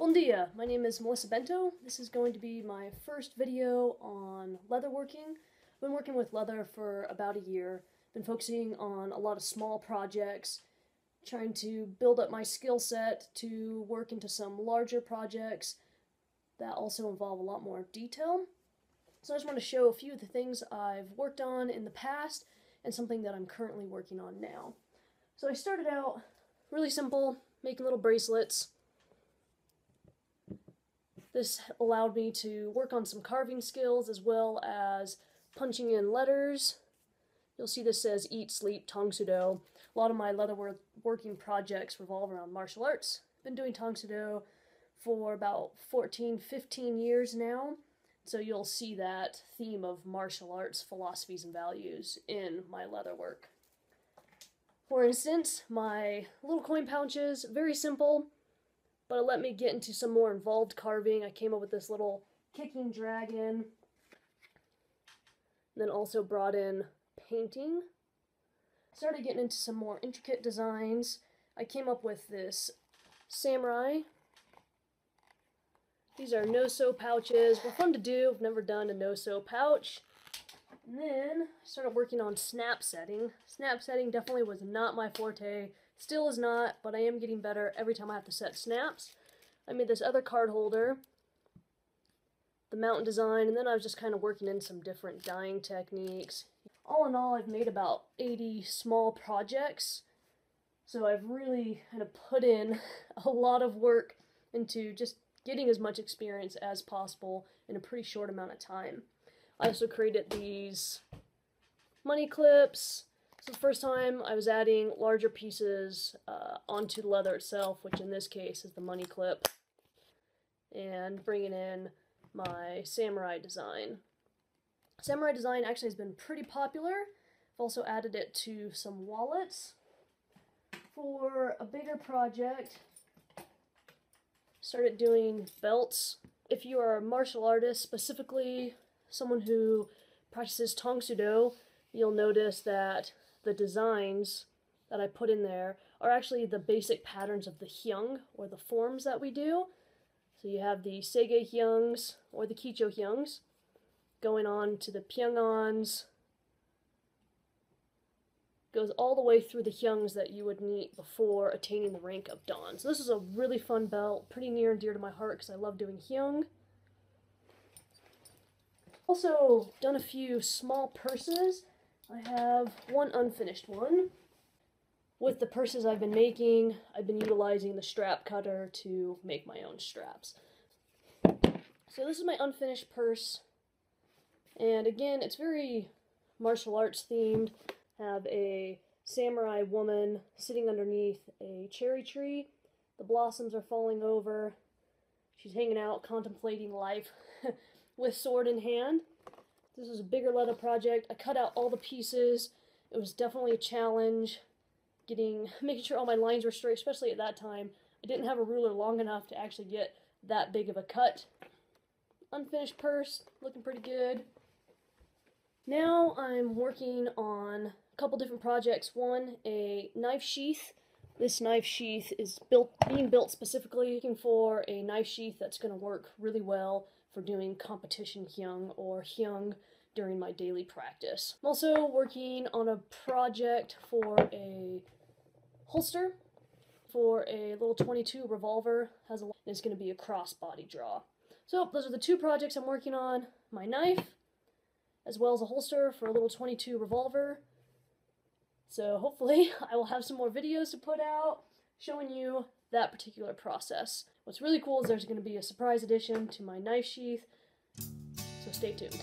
Bom dia, my name is Melissa Bento. This is going to be my first video on leatherworking. I've been working with leather for about a year, been focusing on a lot of small projects, trying to build up my skill set to work into some larger projects that also involve a lot more detail. So I just want to show a few of the things I've worked on in the past and something that I'm currently working on now. So I started out really simple, making little bracelets. This allowed me to work on some carving skills as well as punching in letters. You'll see this says eat, sleep, tong sudo. A lot of my leatherworking projects revolve around martial arts. I've been doing tong sudo for about 15 years now. So you'll see that theme of martial arts philosophies and values in my leatherwork. For instance, my little coin pouches, very simple, but it let me get into some more involved carving. I came up with this little kicking dragon, then also brought in painting. Started getting into some more intricate designs. I came up with this samurai. These are no-sew pouches. They're fun to do. I've never done a no-sew pouch. And then I started working on snap setting. Snap setting definitely was not my forte. Still is not, but I am getting better every time I have to set snaps. I made this other card holder, the mountain design, and then I was just kind of working in some different dyeing techniques. All in all, I've made about 80 small projects, so I've really kind of put in a lot of work into just getting as much experience as possible in a pretty short amount of time. I also created these money clips. So the first time I was adding larger pieces onto the leather itself, which in this case is the money clip, and bringing in my samurai design. Samurai design actually has been pretty popular. I've also added it to some wallets. For a bigger project, started doing belts. If you are a martial artist, specifically someone who practices tong sudo, you'll notice that the designs that I put in there are actually the basic patterns of the hyung, or the forms that we do. So you have the sege hyungs, or the kicho hyungs, going on to the pyongans, goes all the way through the hyungs that you would need before attaining the rank of dan. So this is a really fun belt, pretty near and dear to my heart because I love doing hyung. Also done a few small purses. I have one unfinished one. With the purses I've been making, I've been utilizing the strap cutter to make my own straps. So this is my unfinished purse. And again, it's very martial arts themed. I have a samurai woman sitting underneath a cherry tree. The blossoms are falling over. She's hanging out, contemplating life with sword in hand. This is a bigger leather project. I cut out all the pieces. It was definitely a challenge making sure all my lines were straight, especially at that time. I didn't have a ruler long enough to actually get that big of a cut. Unfinished purse, looking pretty good. Now I'm working on a couple different projects. One, a knife sheath. This knife sheath is being built specifically looking for a knife sheath that's going to work really well for doing competition hyung or hyung during my daily practice. I'm also working on a project for a holster for a little .22 revolver. It's going to be a crossbody draw. So those are the two projects I'm working on. My knife, as well as a holster for a little .22 revolver. So hopefully I will have some more videos to put out showing you that particular process. What's really cool is there's going to be a surprise addition to my knife sheath, so stay tuned.